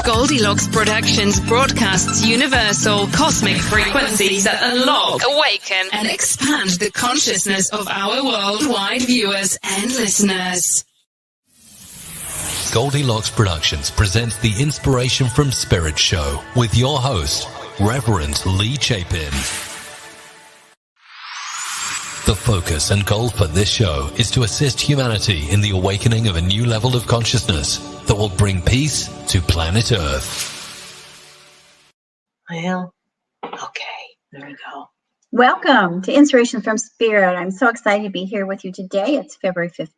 Goldylocks Productions broadcasts universal cosmic frequencies that unlock, awaken, and expand the consciousness of our worldwide viewers and listeners. Goldylocks Productions presents the Inspiration from Spirit show with your host, Reverend Lea Chapin. The focus and goal for this show is to assist humanity in the awakening of a new level of consciousness that will bring peace to planet Earth. Well, okay, there we go. Welcome to Inspiration from Spirit. I'm so excited to be here with you today. It's February 15th,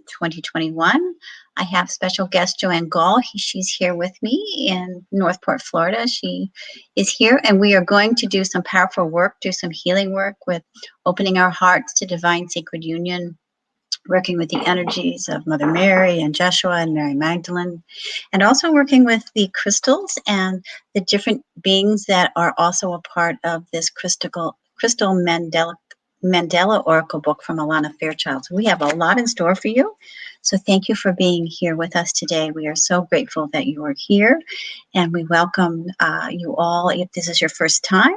2021. I have special guest Joanne Goll. She's here with me in Northport, Florida. She is here, and we are going to do some powerful work, do some healing work with opening our hearts to divine sacred union, working with the energies of Mother Mary and Jeshua and Mary Magdalene, and also working with the crystals and the different beings that are also a part of this crystal Mandela Oracle book from Alana Fairchild. So we have a lot in store for you. So thank you for being here with us today. We are so grateful that you are here, and we welcome you all. If this is your first time,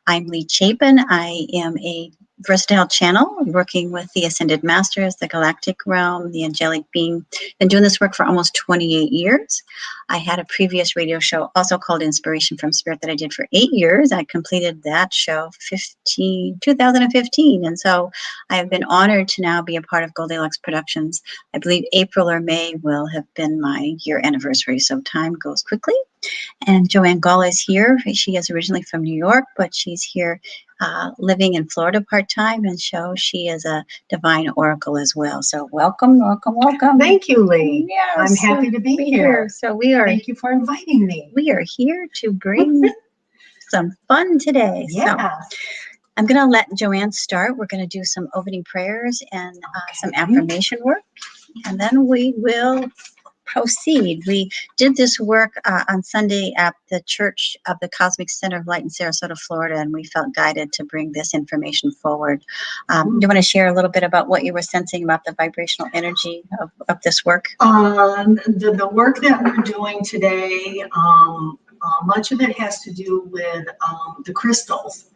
I'm Lea Chapin. I am a versatile channel working with the Ascended Masters, the galactic realm, the angelic being. Been doing this work for almost 28 years. I had a previous radio show also called Inspiration from Spirit that I did for 8 years. I completed that show 2015. And so I have been honored to now be a part of Goldylocks Productions. I believe April or May will have been my year anniversary. So time goes quickly. And Joanne Goll is here. She is originally from New York, but she's here living in Florida part-time, and so she is a divine oracle as well. So welcome. Thank you, Lea. Yes, I'm happy to be here. So we are. Thank you for inviting me. We are here to bring some fun today. Yeah. So I'm going to let Joanne start. We're going to do some opening prayers and some affirmation work, and then we will proceed. We did this work on Sunday at the Church of the Cosmic Center of Light in Sarasota, Florida, and we felt guided to bring this information forward. Do you want to share a little bit about what you were sensing about the vibrational energy of this work? The work that we're doing today, much of it has to do with the crystals,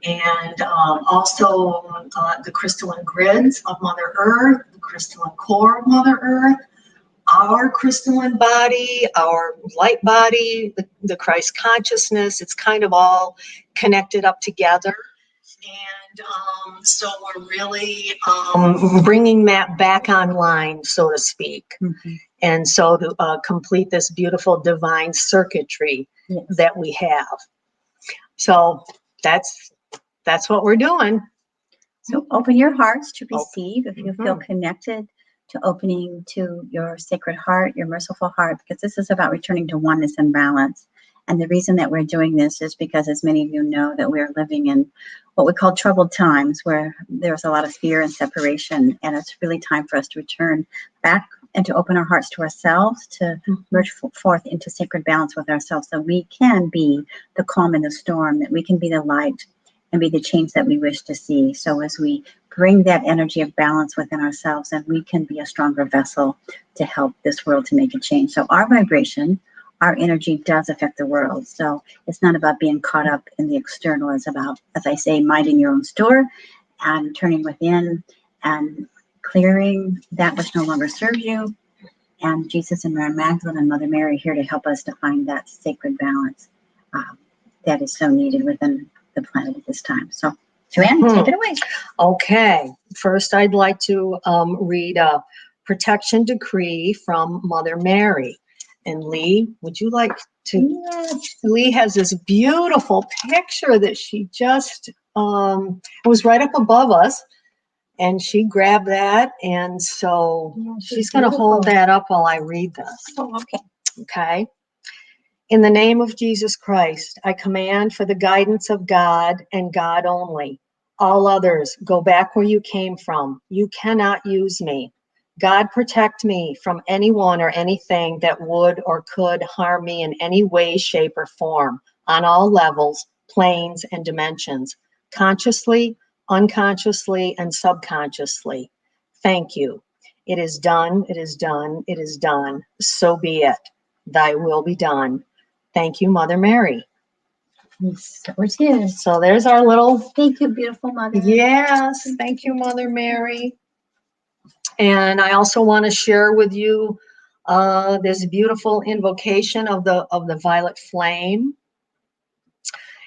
and also the crystalline grids of Mother Earth, the crystalline core of Mother Earth, our crystalline body, our light body, the Christ consciousness. It's kind of all connected up together. And so we're really bringing that back online, so to speak. Mm-hmm. And so to complete this beautiful divine circuitry that we have. So that's what we're doing. So open your hearts to receive if you feel connected to opening to your sacred heart, your merciful heart, because this is about returning to oneness and balance. And the reason that we're doing this is because, as many of you know, that we're living in what we call troubled times, where there's a lot of fear and separation. And it's really time for us to return back and to open our hearts to ourselves, to merge forth into sacred balance with ourselves, so we can be the calm in the storm, that we can be the light and be the change that we wish to see. So as we bring that energy of balance within ourselves, and we can be a stronger vessel to help this world to make a change. So our vibration, our energy does affect the world. So it's not about being caught up in the external. It's about, as I say, minding your own store and turning within and clearing that which no longer serves you. And Jesus and Mary Magdalene and Mother Mary here to help us to find that sacred balance that is so needed within the planet at this time. So Joanne, take it away. Okay. First, I'd like to read a protection decree from Mother Mary. And Lea, would you like to? Yes. Lea has this beautiful picture that she just, it was right up above us, and she grabbed that. And so she's going to hold that up while I read this. Oh, okay. Okay. In the name of Jesus Christ, I command for the guidance of God and God only. All others, go back where you came from. You cannot use me. God, protect me from anyone or anything that would or could harm me in any way, shape, or form, on all levels, planes, and dimensions, consciously, unconsciously, and subconsciously. Thank you. It is done, it is done, it is done. So be it. Thy will be done. Thank you, Mother Mary. So it is. So there's our little... Thank you, beautiful Mother. Yes, thank you, Mother Mary. And I also want to share with you this beautiful invocation of the violet flame.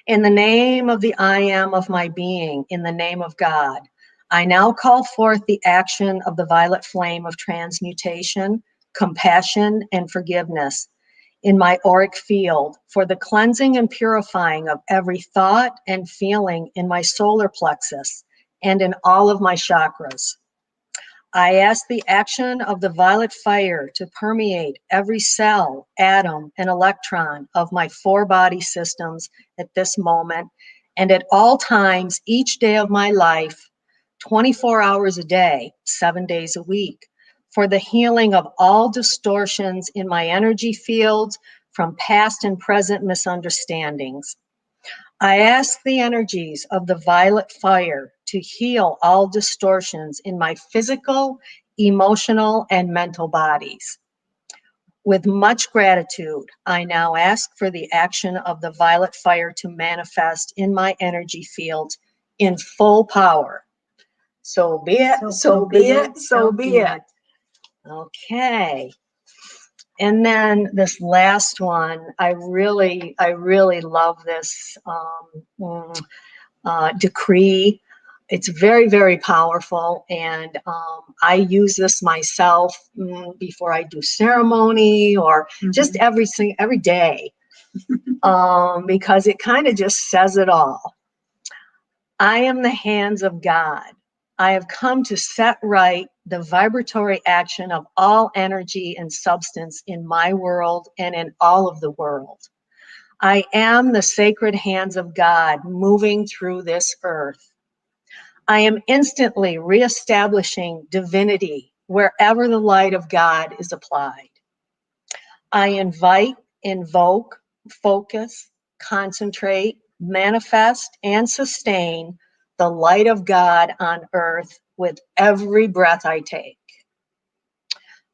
In the name of the I am of my being, in the name of God, I now call forth the action of the violet flame of transmutation, compassion, and forgiveness in my auric field for the cleansing and purifying of every thought and feeling in my solar plexus and in all of my chakras. I ask the action of the violet fire to permeate every cell, atom, and electron of my 4 body systems at this moment and at all times each day of my life, 24 hours a day, 7 days a week, for the healing of all distortions in my energy fields from past and present misunderstandings. I ask the energies of the violet fire to heal all distortions in my physical, emotional, and mental bodies. With much gratitude, I now ask for the action of the violet fire to manifest in my energy fields in full power. So be it, so be it, so be it. Okay. And then this last one, I really love this decree. It's very, very powerful. And I use this myself before I do ceremony or just every day because it kind of just says it all. I am the hands of God. I have come to set right the vibratory action of all energy and substance in my world and in all of the world. I am the sacred hands of God moving through this earth. I am instantly reestablishing divinity wherever the light of God is applied. I invite, invoke, focus, concentrate, manifest, and sustain the light of God on earth with every breath I take.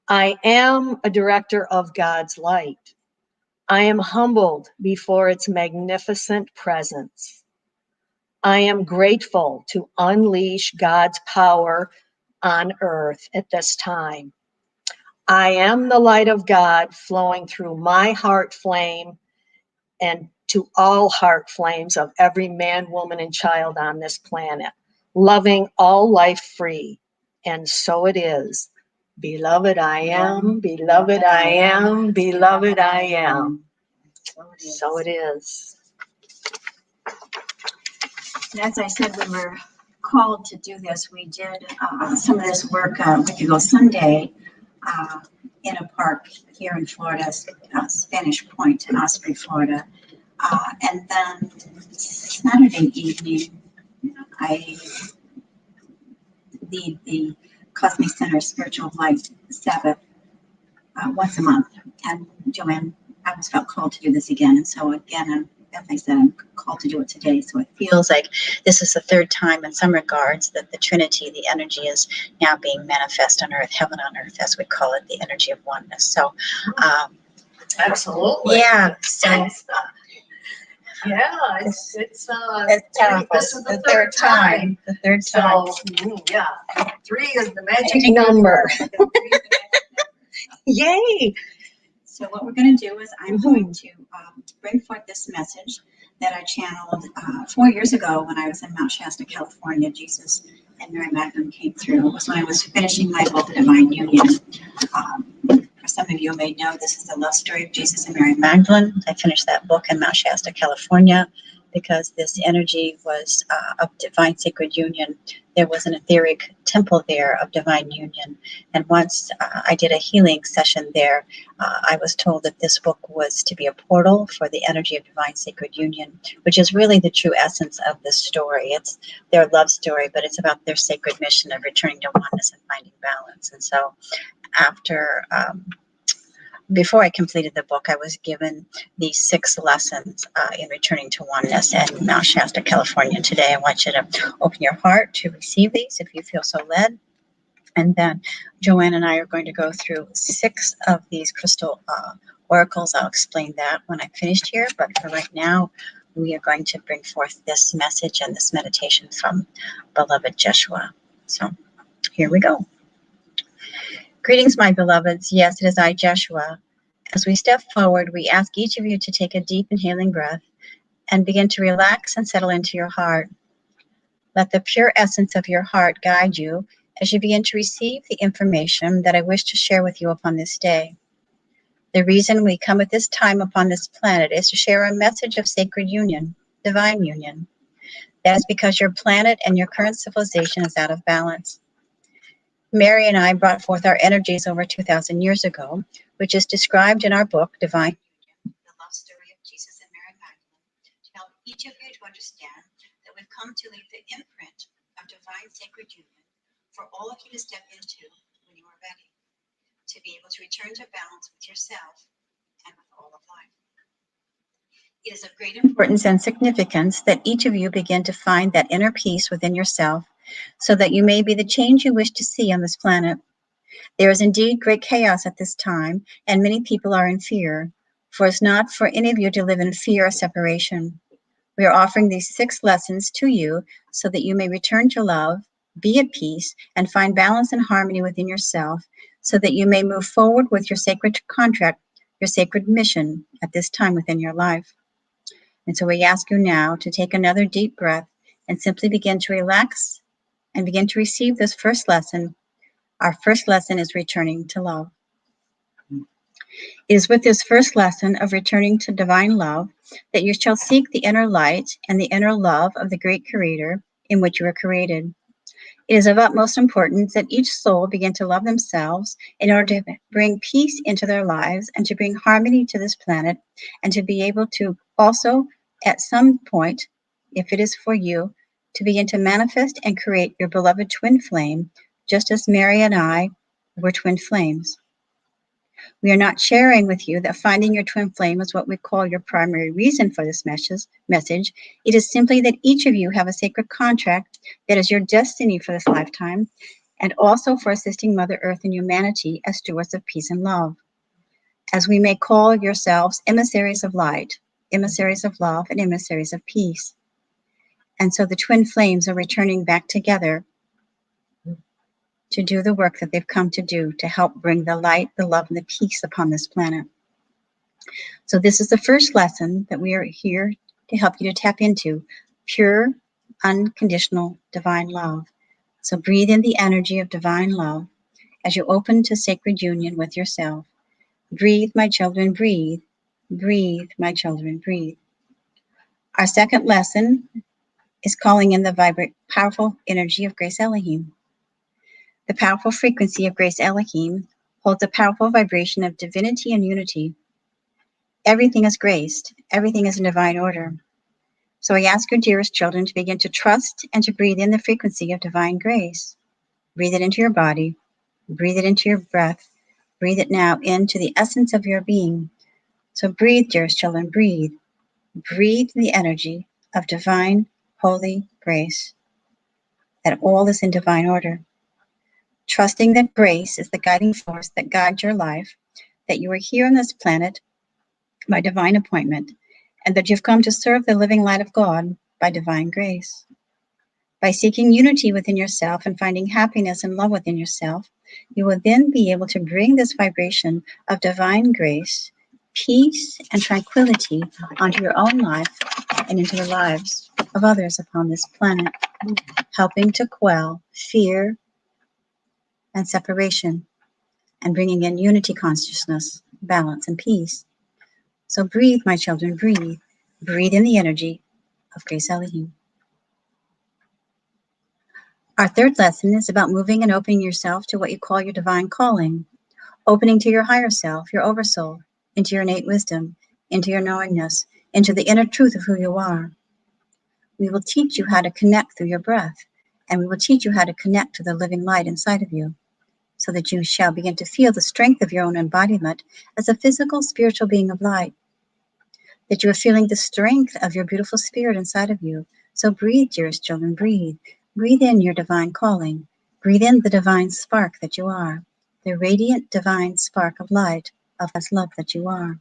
I am a director of God's light. I am humbled before its magnificent presence. I am grateful to unleash God's power on earth at this time. I am the light of God flowing through my heart flame and to all heart flames of every man, woman, and child on this planet, loving all life free. And so it is. Beloved I am, beloved I am, beloved I am. So it is. As I said, we were called to do this. We did some of this work a week ago Sunday in a park here in Florida, Spanish Point in Osprey, Florida. And then Saturday evening, I lead the Cosmic Center Spiritual Life Sabbath once a month. And Joanne, I always felt called to do this again. And so again, as I said, I'm called to do it today. So it feels like this is the third time in some regards that the Trinity, the energy, is now being manifest on earth, heaven on earth, as we call it, the energy of oneness. So, absolutely. Yeah. So, yeah, it's powerful. This is the third time. The third time. So, yeah, 3 is the magic number. Yay! So what we're going to do is I'm going to bring forth this message that I channeled 4 years ago when I was in Mount Shasta, California. Jesus and Mary Magdalene came through. It was when I was finishing my book, Divine Union. For some of you may know, this is the love story of Jesus and Mary Magdalene. I finished that book in Mount Shasta, California, because this energy was of divine sacred union. There was an etheric temple there of divine union. And once I did a healing session there, I was told that this book was to be a portal for the energy of divine sacred union, which is really the true essence of this story. It's their love story, but it's about their sacred mission of returning to oneness and finding balance. And so after before I completed the book, I was given these 6 lessons in returning to oneness in Mount Shasta, California. Today, I want you to open your heart to receive these if you feel so led. And then Joanne and I are going to go through 6 of these crystal oracles. I'll explain that when I'm finished here. But for right now, we are going to bring forth this message and this meditation from Beloved Jeshua. So here we go. Greetings, my beloveds. Yes, it is I, Jeshua. As we step forward, we ask each of you to take a deep inhaling breath and begin to relax and settle into your heart. Let the pure essence of your heart guide you as you begin to receive the information that I wish to share with you upon this day. The reason we come at this time upon this planet is to share a message of sacred union, divine union. That is because your planet and your current civilization is out of balance. Mary and I brought forth our energies over 2,000 years ago, which is described in our book, Divine Union, the love story of Jesus and Mary Magdalene, to help each of you to understand that we've come to leave the imprint of divine sacred union for all of you to step into when you are ready, to be able to return to balance with yourself and with all of life. It is of great importance and significance that each of you begin to find that inner peace within yourself so that you may be the change you wish to see on this planet. There is indeed great chaos at this time, and many people are in fear, for it's not for any of you to live in fear or separation. We are offering these 6 lessons to you so that you may return to love, be at peace, and find balance and harmony within yourself so that you may move forward with your sacred contract, your sacred mission at this time within your life. And so we ask you now to take another deep breath and simply begin to relax and begin to receive this first lesson. Our first lesson is returning to love. It is with this first lesson of returning to divine love that you shall seek the inner light and the inner love of the great Creator in which you were created. It is of utmost importance that each soul begin to love themselves in order to bring peace into their lives and to bring harmony to this planet, and to be able to also, at some point, if it is for you, to begin to manifest and create your beloved twin flame, just as Mary and I were twin flames. We are not sharing with you that finding your twin flame is what we call your primary reason for this message. It is simply that each of you have a sacred contract that is your destiny for this lifetime, and also for assisting Mother Earth and humanity as stewards of peace and love. As we may call yourselves emissaries of light, emissaries of love, and emissaries of peace. And so the twin flames are returning back together to do the work that they've come to do to help bring the light, the love, and the peace upon this planet. So this is the first lesson that we are here to help you to tap into, pure, unconditional, divine love. So breathe in the energy of divine love as you open to sacred union with yourself. Breathe, my children, breathe. Breathe, my children, breathe. Our second lesson is calling in the vibrant, powerful energy of Grace Elohim. The powerful frequency of Grace Elohim holds a powerful vibration of divinity and unity. Everything is graced. Everything is in divine order. So I ask your dearest children to begin to trust and to breathe in the frequency of divine grace. Breathe it into your body. Breathe it into your breath. Breathe it now into the essence of your being. So breathe, dearest children, breathe. Breathe the energy of divine, holy grace. That all is in divine order. Trusting that grace is the guiding force that guides your life, that you are here on this planet by divine appointment, and that you've come to serve the living light of God by divine grace. By seeking unity within yourself and finding happiness and love within yourself, you will then be able to bring this vibration of divine grace, peace, and tranquility onto your own life and into the lives of others upon this planet, helping to quell fear and separation, and bringing in unity consciousness, balance, and peace. So breathe, my children, breathe. Breathe in the energy of Grace Elohim. Our third lesson is about moving and opening yourself to what you call your divine calling, opening to your higher self, your oversoul, into your innate wisdom, into your knowingness, into the inner truth of who you are. We will teach you how to connect through your breath, and we will teach you how to connect to the living light inside of you, so that you shall begin to feel the strength of your own embodiment as a physical, spiritual being of light, that you are feeling the strength of your beautiful spirit inside of you. So breathe, dearest children, breathe. Breathe in your divine calling. Breathe in the divine spark that you are, the radiant divine spark of light, of love that you are.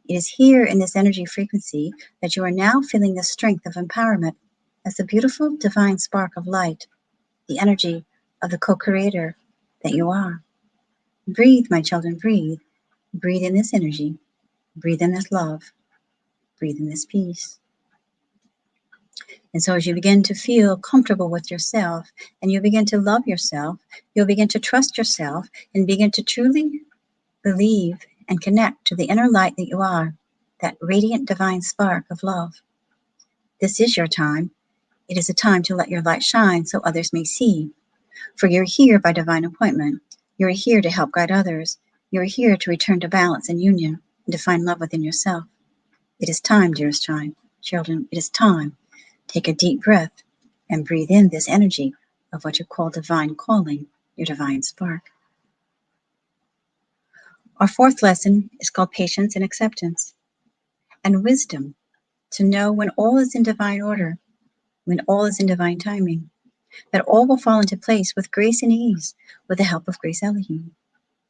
It is here in this energy frequency that you are now feeling the strength of empowerment as the beautiful divine spark of light, the energy of the co-creator that you are. Breathe, my children, breathe. Breathe in this energy. Breathe in this love. Breathe in this peace. And so as you begin to feel comfortable with yourself and you begin to love yourself, you'll begin to trust yourself and begin to truly believe and connect to the inner light that you are, that radiant divine spark of love. This is your time. It is a time to let your light shine so others may see. For you're here by divine appointment. You're here to help guide others. You're here to return to balance and union and to find love within yourself. It is time, dearest children. It is time. Take a deep breath and breathe in this energy of what you call divine calling, your divine spark. Our fourth lesson is called patience and acceptance and wisdom, to know when all is in divine order, when all is in divine timing, that all will fall into place with grace and ease, with the help of Grace Elohim.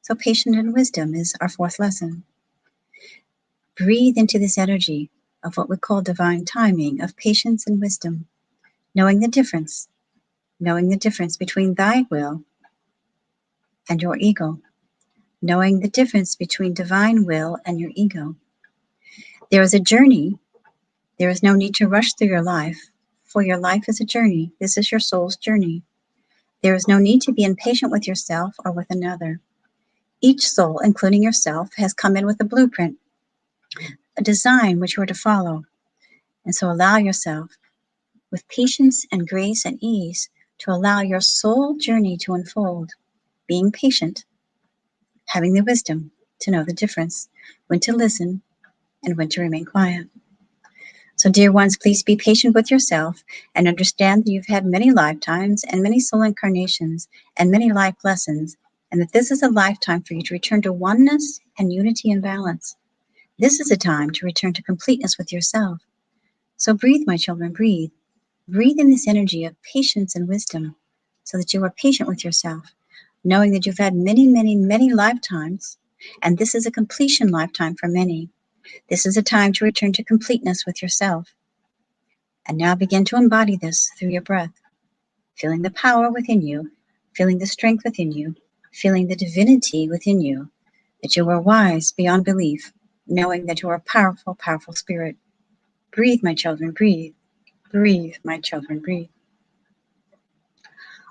So patience and wisdom is our fourth lesson. Breathe into this energy of what we call divine timing, of patience and wisdom, knowing the difference between thy will and your ego, knowing the difference between divine will and your ego. There is a journey. There is no need to rush through your life, for your life is a journey. This is your soul's journey. There is no need to be impatient with yourself or with another. Each soul, including yourself, has come in with a blueprint, a design which you are to follow. And so allow yourself, with patience and grace and ease, to allow your soul journey to unfold, being patient, having the wisdom to know the difference, when to listen and when to remain quiet. So dear ones, please be patient with yourself and understand that you've had many lifetimes and many soul incarnations and many life lessons, and that this is a lifetime for you to return to oneness and unity and balance. This is a time to return to completeness with yourself. So breathe, my children, breathe. Breathe in this energy of patience and wisdom so that you are patient with yourself, knowing that you've had many, many, many lifetimes, and this is a completion lifetime for many. This is a time to return to completeness with yourself. And now begin to embody this through your breath, feeling the power within you, feeling the strength within you, feeling the divinity within you, that you are wise beyond belief, knowing that you are a powerful, powerful spirit. Breathe, my children, breathe. Breathe, my children, breathe.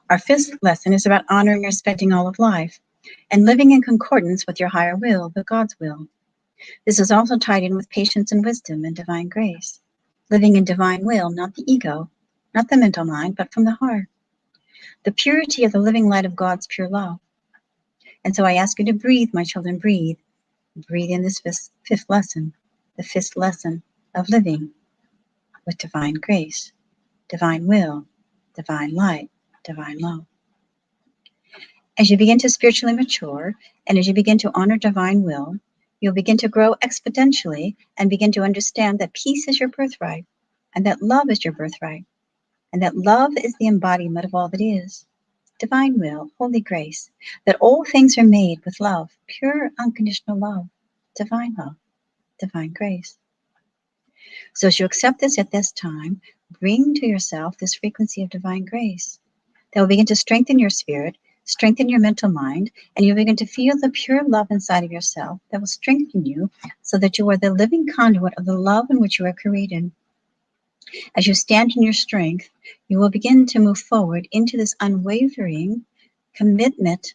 Our fifth lesson is about honoring and respecting all of life and living in concordance with your higher will, the God's will. This is also tied in with patience and wisdom and divine grace. Living in divine will, not the ego, not the mental mind, but from the heart. The purity of the living light of God's pure love. And so I ask you to breathe, my children, breathe. Breathe in this fifth lesson, the fifth lesson of living with divine grace, divine will, divine light, divine love. As you begin to spiritually mature and as you begin to honor divine will, you'll begin to grow exponentially and begin to understand that peace is your birthright and that love is your birthright and that love is the embodiment of all that is. Divine will, holy grace, that all things are made with love, pure unconditional love, divine grace. So as you accept this at this time, bring to yourself this frequency of divine grace that will begin to strengthen your spirit, strengthen your mental mind, and you'll begin to feel the pure love inside of yourself that will strengthen you so that you are the living conduit of the love in which you are created. As you stand in your strength, you will begin to move forward into this unwavering commitment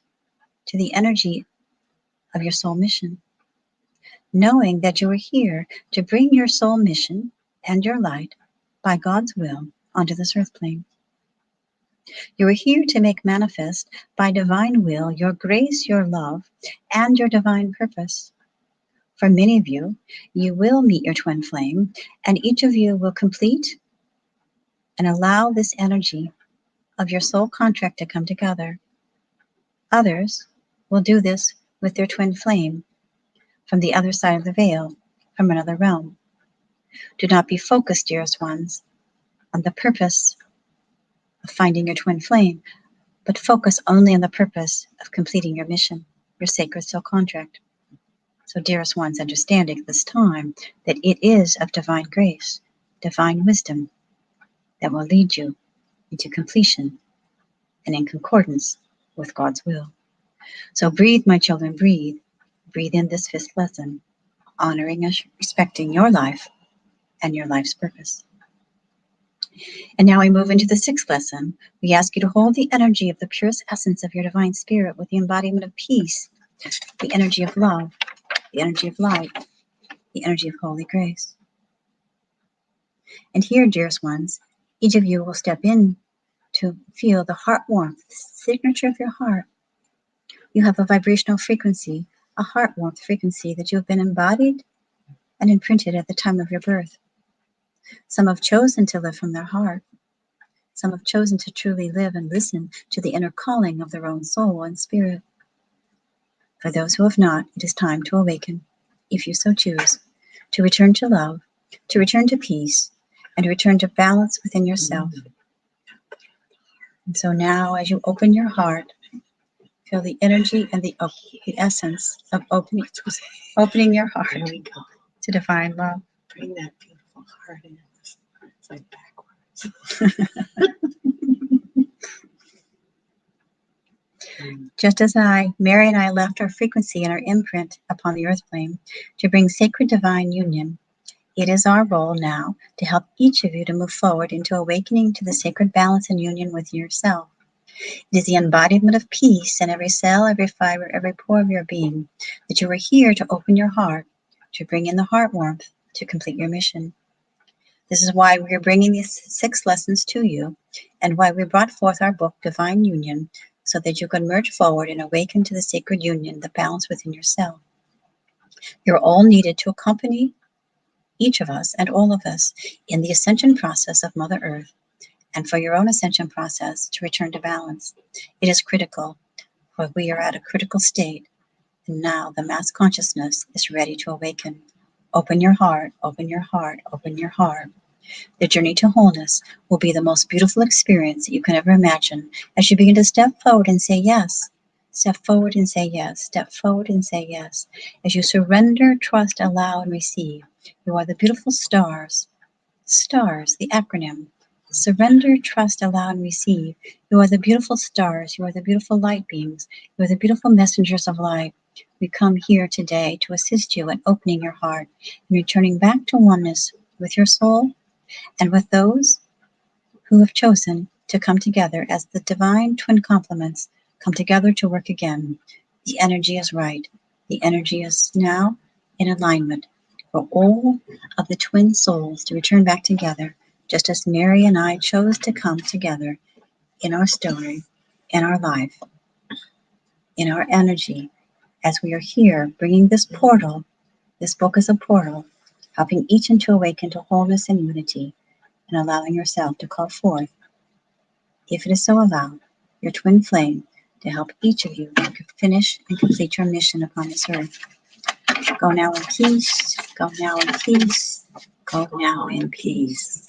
to the energy of your soul mission, knowing that you are here to bring your soul mission and your light by God's will onto this earth plane. You are here to make manifest by divine will your grace, your love, and your divine purpose. For many of you, you will meet your twin flame, and each of you will complete and allow this energy of your soul contract to come together. Others will do this with their twin flame from the other side of the veil, from another realm. Do not be focused, dearest ones, on the purpose of finding your twin flame, but focus only on the purpose of completing your mission, your sacred soul contract. So, dearest ones, understanding this time that it is of divine grace, divine wisdom that will lead you into completion and in concordance with God's will. So breathe, my children, breathe. Breathe in this fifth lesson, honoring and respecting your life and your life's purpose. And now we move into the sixth lesson. We ask you to hold the energy of the purest essence of your divine spirit with the embodiment of peace, the energy of love, the energy of light, the energy of holy grace. And here, dearest ones, each of you will step in to feel the heart warmth, the signature of your heart. You have a vibrational frequency, a heart warmth frequency that you have been embodied and imprinted at the time of your birth. Some have chosen to live from their heart. Some have chosen to truly live and listen to the inner calling of their own soul and spirit. For those who have not, it is time to awaken, if you so choose, to return to love, to return to peace, and to return to balance within yourself. And so now, as you open your heart, feel the energy and the essence of opening your heart to divine love. Bring that beautiful heart in. It's like backwards. Just as Mary and I left our frequency and our imprint upon the earth plane to bring sacred divine union, it is our role now to help each of you to move forward into awakening to the sacred balance and union with yourself. It is the embodiment of peace in every cell, every fiber, every pore of your being that you are here to open your heart, to bring in the heart warmth, to complete your mission. This is why we are bringing these 6 lessons to you and why we brought forth our book, Divine Union, so that you can merge forward and awaken to the sacred union, the balance within yourself. You're all needed to accompany each of us and all of us in the ascension process of Mother Earth, and for your own ascension process to return to balance. It is critical, for we are at a critical state, and now the mass consciousness is ready to awaken. Open your heart, open your heart, open your heart. The journey to wholeness will be the most beautiful experience that you can ever imagine as you begin to step forward and say yes. Step forward and say yes. Step forward and say yes. As you surrender, trust, allow, and receive, you are the beautiful stars. STARS, the acronym. Surrender, trust, allow, and receive. You are the beautiful stars. You are the beautiful light beings. You are the beautiful messengers of light. We come here today to assist you in opening your heart and returning back to oneness with your soul and with those who have chosen to come together as the divine twin complements come together to work again. The energy is right. The energy is now in alignment for all of the twin souls to return back together, just as Mary and I chose to come together in our story, in our life, in our energy, as we are here bringing this portal. This book is a portal, helping each to awaken to wholeness and unity, and allowing yourself to call forth, if it is so allowed, your twin flame to help each of you finish and complete your mission upon this earth. Go now in peace, go now in peace, go now in peace.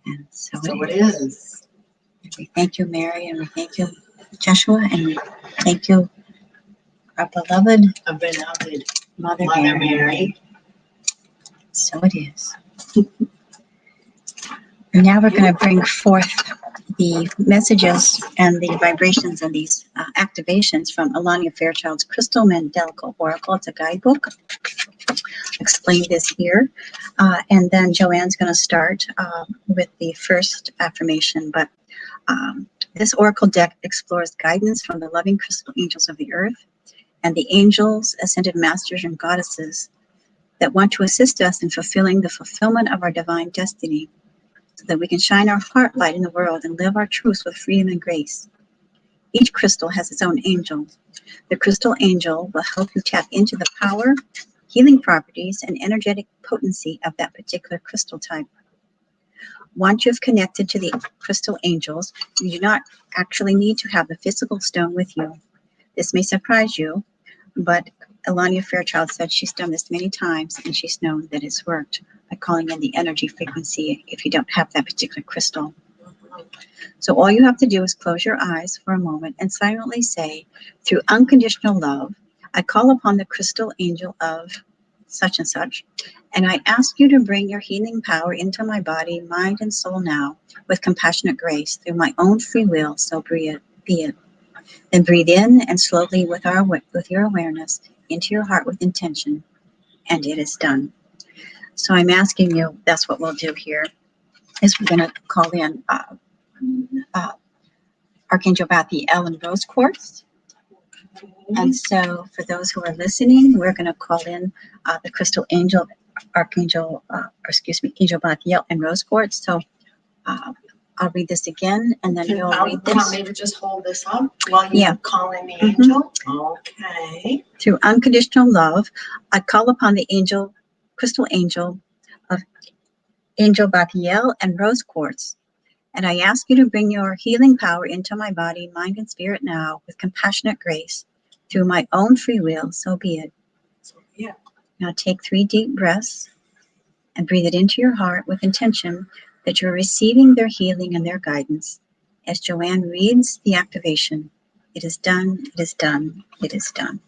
And so it is. We thank you, Mary, and we thank you, Jeshua, and we thank you, our beloved Mother Mary. So it is. And now we're going to bring forth the messages and the vibrations and these activations from Alania Fairchild's Crystal Mandelic Oracle. It's a guidebook. Explain this here. And then Joanne's going to start with the first affirmation. But this Oracle deck explores guidance from the loving crystal angels of the earth and the angels, ascended masters, and goddesses that want to assist us in fulfilling the fulfillment of our divine destiny, so that we can shine our heart light in the world and live our truths with freedom and grace. Each crystal has its own angel. The crystal angel will help you tap into the power, healing properties, and energetic potency of that particular crystal type. Once you've connected to the crystal angels, you do not actually need to have the physical stone with you. This may surprise you, but Alania Fairchild said she's done this many times and she's known that it's worked by calling in the energy frequency if you don't have that particular crystal. So all you have to do is close your eyes for a moment and silently say, through unconditional love, I call upon the crystal angel of such and such, and I ask you to bring your healing power into my body, mind, and soul now with compassionate grace through my own free will, so be it. Then breathe in and slowly with your awareness into your heart with intention, and it is done. So I'm asking you, that's what we'll do here, is we're going to call in Archangel Bathiel and Rose Quartz. And so for those who are listening, we're going to call in the crystal angel, Angel Bathiel and Rose Quartz. So I'll read this again, and then you'll read this. Want me to just hold this up while you call in the angel? Okay. Through unconditional love, I call upon the angel, crystal angel of Angel Bathiel and Rose Quartz. And I ask you to bring your healing power into my body, mind, and spirit now with compassionate grace through my own free will, so be it. Yeah. Now take 3 deep breaths and breathe it into your heart with intention that you're receiving their healing and their guidance. As Joanne reads the activation, it is done, it is done, it is done.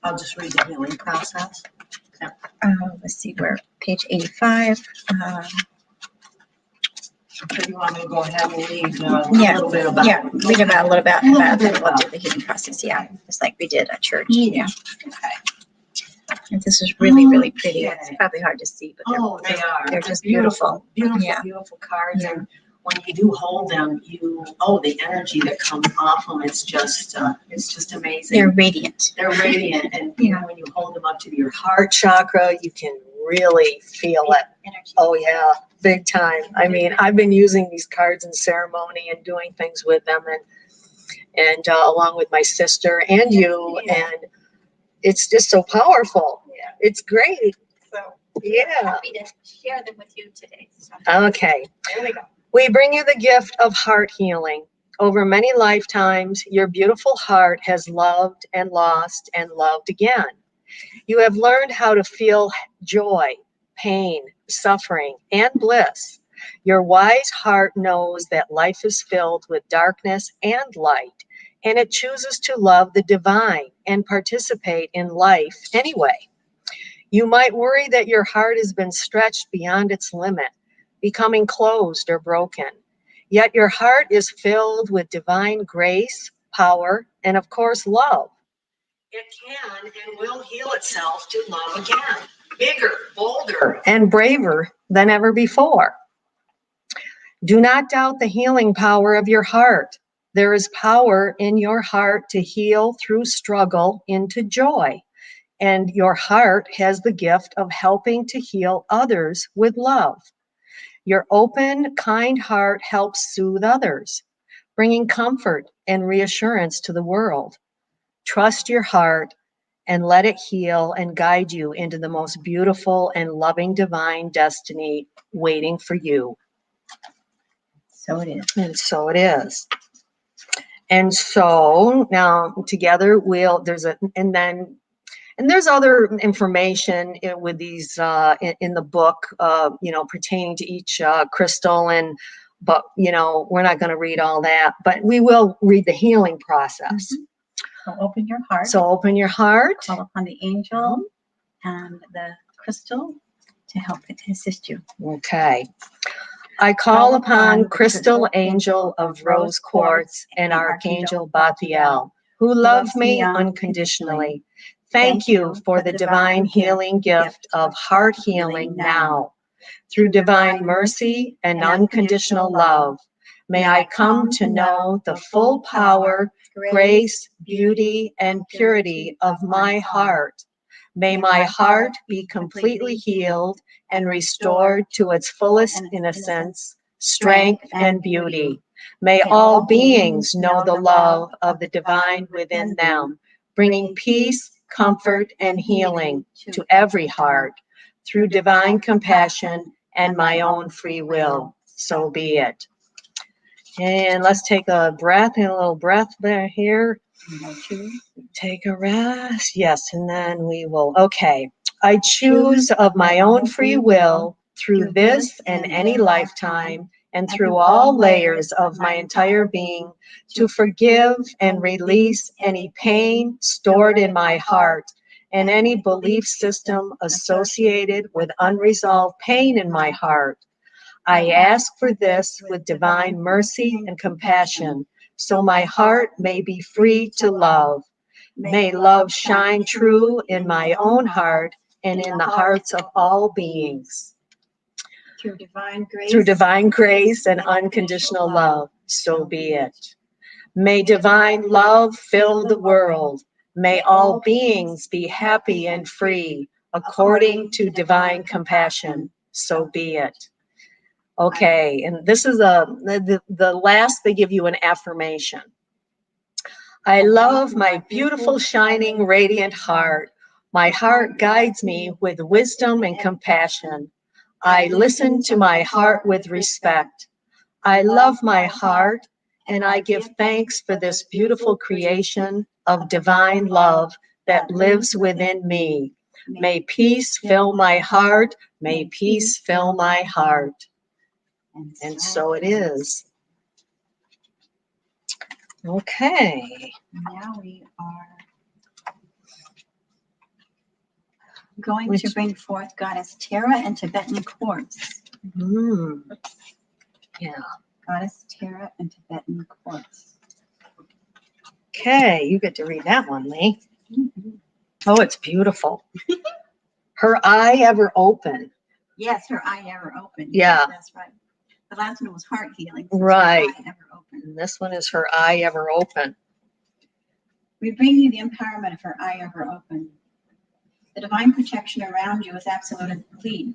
I'll just read the healing process. Let's see, where page 85. So you want me to go ahead and read a little bit about read about a little bit about the healing process. Yeah, just like we did at church. Yeah. Okay. And this is really, really pretty. It's probably hard to see, but they are. They're just beautiful. Beautiful cards. Yeah. And when you do hold them, the energy that comes off them, it's just amazing. They're radiant. They're radiant. And when you hold them up to your heart chakra, you can really feel it. Energy. Oh yeah, big time. I mean, I've been using these cards in ceremony and doing things with them, and along with my sister and you, and it's just so powerful. Yeah, it's great. So Happy to share them with you today. So. Okay, there we go. We bring you the gift of heart healing. Over many lifetimes, your beautiful heart has loved and lost and loved again. You have learned how to feel joy, pain, suffering, and bliss. Your wise heart knows that life is filled with darkness and light, and it chooses to love the divine and participate in life anyway. You might worry that your heart has been stretched beyond its limit, becoming closed or broken. Yet your heart is filled with divine grace, power, and of course, love. It can and will heal itself to love again, bigger, bolder, and braver than ever before. Do not doubt the healing power of your heart. There is power in your heart to heal through struggle into joy. And your heart has the gift of helping to heal others with love. Your open, kind heart helps soothe others, bringing comfort and reassurance to the world. Trust your heart and let it heal and guide you into the most beautiful and loving divine destiny waiting for you. So it is. And so it is. And so now together there's other information with these in the book, pertaining to each crystal, but we're not going to read all that, but we will read the healing process. Mm-hmm. So open your heart. Call upon the angel and the crystal to help assist you. Okay. I call upon crystal angel of rose quartz and Archangel Bathiel, who love me unconditionally. Thank you for the divine healing gift of heart healing now. Through divine mercy and unconditional love, may I come to know the full power, grace, beauty, and purity of my heart. May my heart be completely healed and restored to its fullest innocence, strength, and beauty. May all beings know the love of the divine within them, bringing peace, comfort, and healing to every heart through divine compassion and my own free will. So be it. And let's take a little breath there here. Take a rest. Yes, and then we will. Okay. I choose of my own free will through this and any lifetime and through all layers of my entire being to forgive and release any pain stored in my heart and any belief system associated with unresolved pain in my heart. I ask for this with divine mercy and compassion, so my heart may be free to love. May love shine true in my own heart and in the hearts of all beings. Through divine grace and unconditional love, so be it. May divine love fill the world. May all beings be happy and free, according to divine compassion, so be it. Okay, and this is the last, they give you an affirmation. I love my beautiful, shining, radiant heart. My heart guides me with wisdom and compassion. I listen to my heart with respect. I love my heart, and I give thanks for this beautiful creation of divine love that lives within me. May peace fill my heart. May peace fill my heart. And so it is. Okay. Now we are going to bring forth Goddess Terra and Tibetan Quartz. Yeah. Goddess Terra and Tibetan Quartz. Okay, you get to read that one, Lee. Oh, it's beautiful. Her eye ever open. Yes, her eye ever open. Yeah. That's right. The last one was heart healing. Right. Her eye ever open. And this one is her eye ever open. We bring you the empowerment of her eye ever open. The divine protection around you is absolute and complete.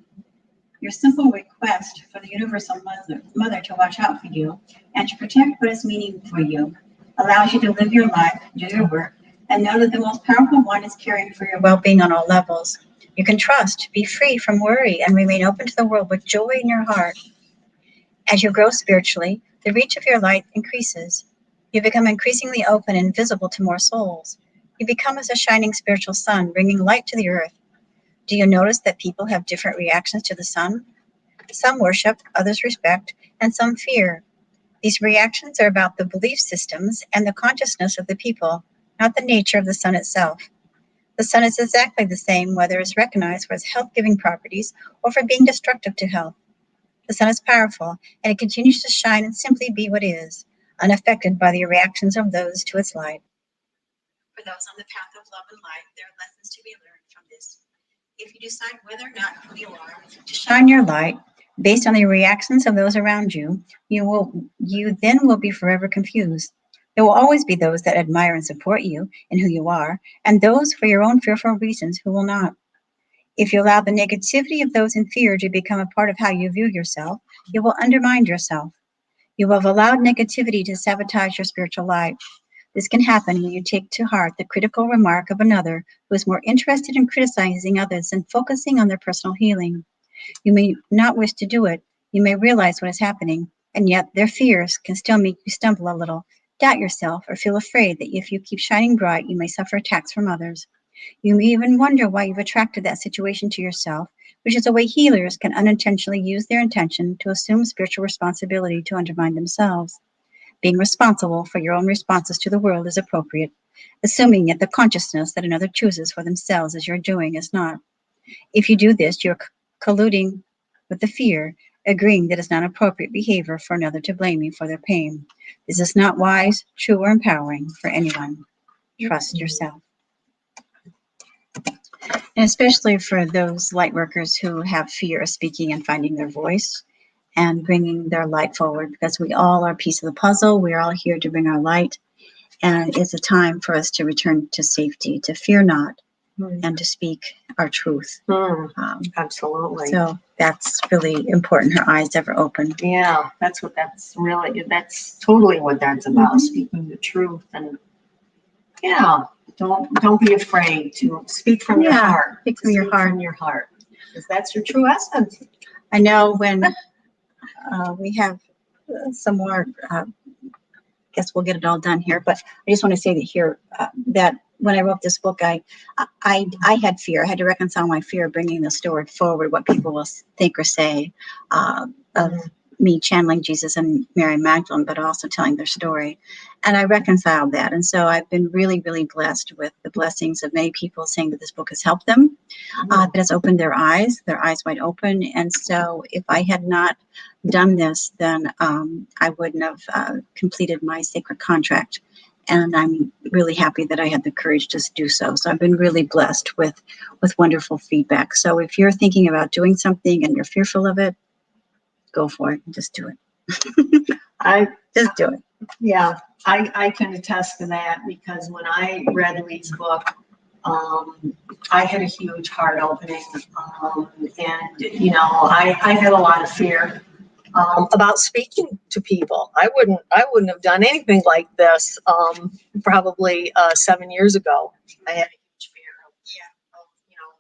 Your simple request for the universal mother to watch out for you and to protect what is meaningful for you allows you to live your life, do your work, and know that the most powerful one is caring for your well-being on all levels. You can trust, be free from worry, and remain open to the world with joy in your heart. As you grow spiritually, the reach of your light increases. You become increasingly open and visible to more souls. You become as a shining spiritual sun, bringing light to the earth. Do you notice that people have different reactions to the sun? Some worship, others respect, and some fear. These reactions are about the belief systems and the consciousness of the people, not the nature of the sun itself. The sun is exactly the same whether it's recognized for its health-giving properties or for being destructive to health. The sun is powerful, and it continues to shine and simply be what is, unaffected by the reactions of those to its light. For those on the path of love and light, there are lessons to be learned from this. If you decide whether or not who you are to shine your light based on the reactions of those around you, you then will be forever confused. There will always be those that admire and support you and who you are, and those for your own fearful reasons who will not. If you allow the negativity of those in fear to become a part of how you view yourself, you will undermine yourself. You will have allowed negativity to sabotage your spiritual life. This can happen when you take to heart the critical remark of another who is more interested in criticizing others than focusing on their personal healing. You may not wish to do it. You may realize what is happening, and yet their fears can still make you stumble a little, doubt yourself, or feel afraid that if you keep shining bright, you may suffer attacks from others. You may even wonder why you've attracted that situation to yourself, which is a way healers can unintentionally use their intention to assume spiritual responsibility to undermine themselves. Being responsible for your own responses to the world is appropriate, assuming that the consciousness that another chooses for themselves as you're doing is not. If you do this, you're colluding with the fear, agreeing that it's not appropriate behavior for another to blame you for their pain. This is not wise, true, or empowering for anyone. Trust yourself. And especially for those light workers who have fear of speaking and finding their voice and bringing their light forward, because we all are a piece of the puzzle. We're all here to bring our light. And it's a time for us to return to safety, to fear not, and to speak our truth. Absolutely. So that's really important. Her eyes ever open. Yeah, that's totally what that's about, speaking the truth. And yeah, don't be afraid to speak from your heart. Speak from your heart. From your heart. Because that's your true essence. I know when we have some more, guess we'll get it all done here, but I just want to say that here, that when I wrote this book, I had fear. I had to reconcile my fear of bringing the story forward, what people will think or say, of me channeling Jesus and Mary Magdalene, but also telling their story. And I reconciled that. And so I've been really, really blessed with the blessings of many people saying that this book has helped them, that has opened their eyes wide open. And so if I had not done this, then I wouldn't have completed my sacred contract. And I'm really happy that I had the courage to do so. So I've been really blessed with wonderful feedback. So if you're thinking about doing something and you're fearful of it, go for it and just do it. Just do it. Yeah, I can attest to that, because when I read Lee's book, I had a huge heart opening, and you know, I had a lot of fear about speaking to people. I wouldn't have done anything like this probably 7 years ago. I had a huge fear of you know,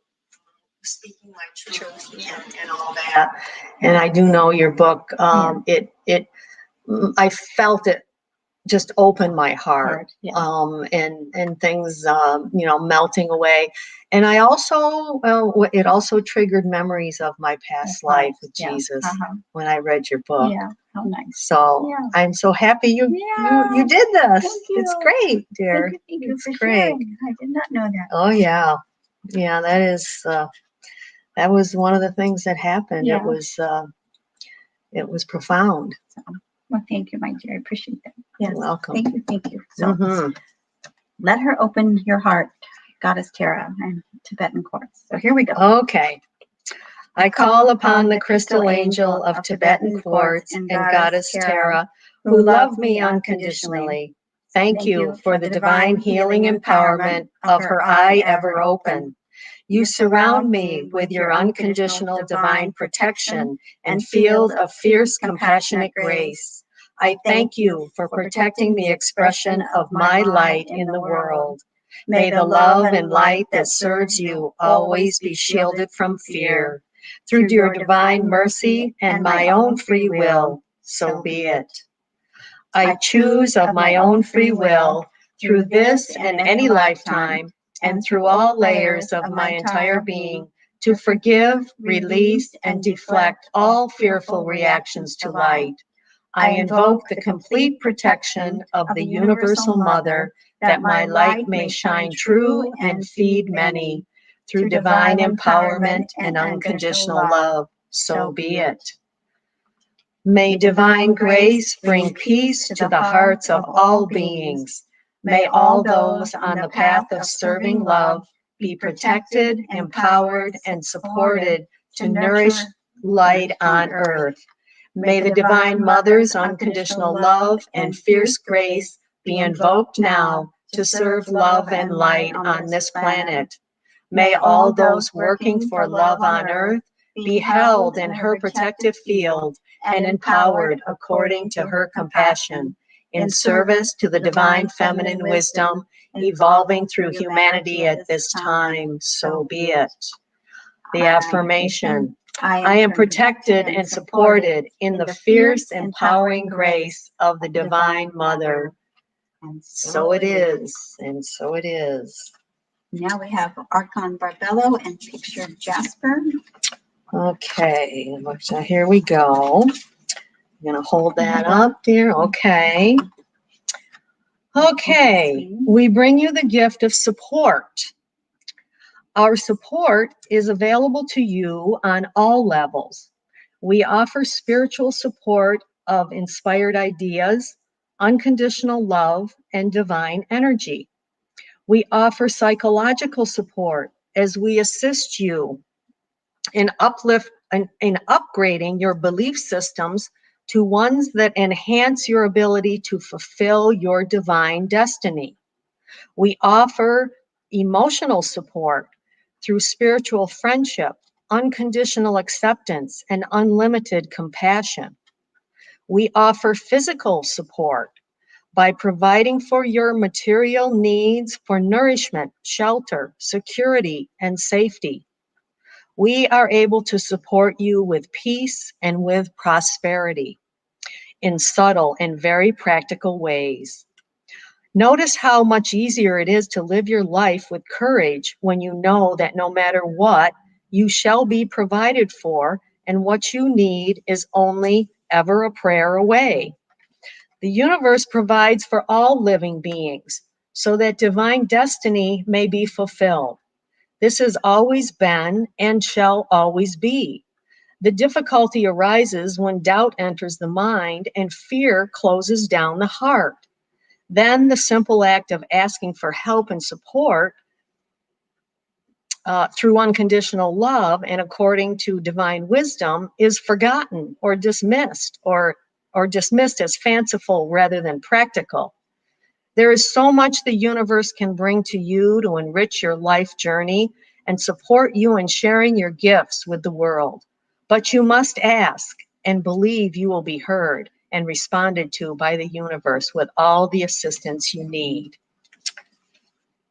speaking my truth and all that. And I do know your book. I felt it just opened my heart, and things, you know, melting away. And I also, it also triggered memories of my past life with Jesus when I read your book. Yeah, how nice. So I'm so happy you did this. Thank you. It's great, dear. Thank you it's for great. sharing. I did not know that. Oh yeah, yeah. That was one of the things that happened. Yeah. It was profound. So, well, thank you, my dear. I appreciate that. Yes. You're welcome. Thank you. So let her open your heart, Goddess Terra and Tibetan Quartz. So here we go. Okay. I call upon the crystal angel of Tibetan Quartz and Goddess Terra, who love me unconditionally. Thank you for the divine healing empowerment of her eye ever open. You surround me with your unconditional divine protection and field of fierce compassionate grace. I thank you for protecting the expression of my light in the world. May the love and light that serves you always be shielded from fear. Through your divine mercy and my own free will, so be it. I choose of my own free will, through this and any lifetime, and through all layers of my entire being, to forgive, release, and deflect all fearful reactions to light. I invoke the complete protection of the Universal Mother, that my light may shine true and feed many, through divine empowerment and unconditional love. So be it. May divine grace bring peace to the hearts of all beings. May all those on the path of serving love be protected, empowered, and supported to nourish light on earth. May the Divine Mother's unconditional love and fierce grace be invoked now to serve love and light on this planet. May all those working for love on earth be held in her protective field and empowered according to her compassion, in service to the divine feminine wisdom evolving through humanity at this time. So be it. The affirmation: I am protected and supported in the fierce, empowering grace of the Divine Mother. And so it is, and so it is. Now we have Archon Barbello and Picture Jasper. Okay, so here we go. I'm going to hold that up, dear. Okay. Okay, we bring you the gift of support. Our support is available to you on all levels. We offer spiritual support of inspired ideas, unconditional love, and divine energy. We offer psychological support as we assist you in upgrading your belief systems to ones that enhance your ability to fulfill your divine destiny. We offer emotional support through spiritual friendship, unconditional acceptance, and unlimited compassion. We offer physical support by providing for your material needs for nourishment, shelter, security, and safety. We are able to support you with peace and with prosperity in subtle and very practical ways. Notice how much easier it is to live your life with courage when you know that no matter what, you shall be provided for, and what you need is only ever a prayer away. The universe provides for all living beings so that divine destiny may be fulfilled. This has always been and shall always be. The difficulty arises when doubt enters the mind and fear closes down the heart. Then the simple act of asking for help and support through unconditional love and according to divine wisdom is forgotten or dismissed as fanciful rather than practical. There is so much the universe can bring to you to enrich your life journey and support you in sharing your gifts with the world. But you must ask and believe you will be heard and responded to by the universe with all the assistance you need.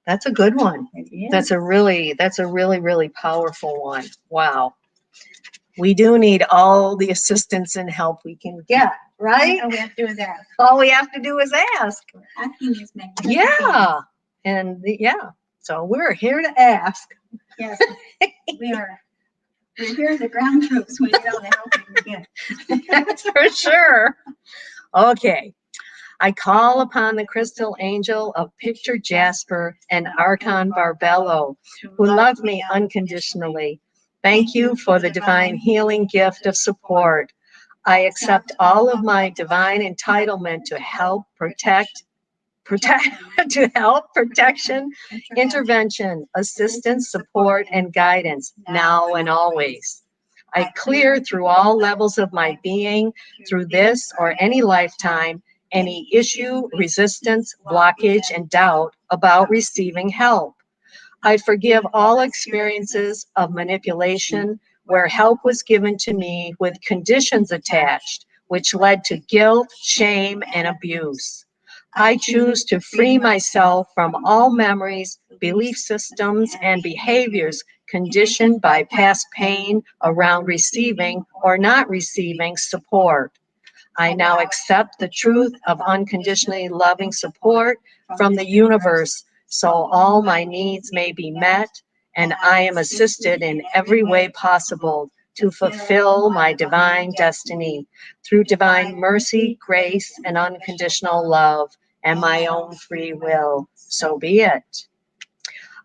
That's a good one. That's a really, really powerful one. Wow. We do need all the assistance and help we can get, right? All we have to do is ask. All we have to do is ask. Asking is magnificent. Yeah. So we're here to ask. Yes, we are. We're here as the ground troops. We need all the help we can get. That's for sure. Okay. I call upon the crystal angel of picture jasper and Archon Barbello, who love me unconditionally. Thank you for the divine healing gift of support. I accept all of my divine entitlement to help, protection, intervention, assistance, support, and guidance, now and always. I clear through all levels of my being, through this or any lifetime, any issue, resistance, blockage, and doubt about receiving help. I forgive all experiences of manipulation where help was given to me with conditions attached, which led to guilt, shame, and abuse. I choose to free myself from all memories, belief systems, and behaviors conditioned by past pain around receiving or not receiving support. I now accept the truth of unconditionally loving support from the universe so all my needs may be met, and I am assisted in every way possible to fulfill my divine destiny through divine mercy, grace, and unconditional love, and my own free will. So be it.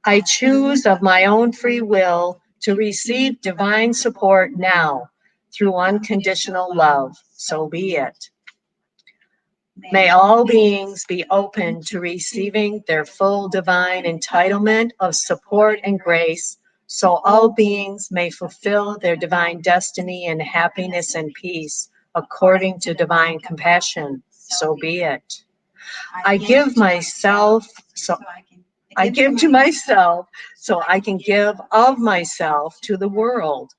I choose of my own free will to receive divine support now through unconditional love. So be it. May all beings be open to receiving their full divine entitlement of support and grace, so all beings may fulfill their divine destiny in happiness and peace, according to divine compassion. So be it. I give to myself so I can give of myself to the world.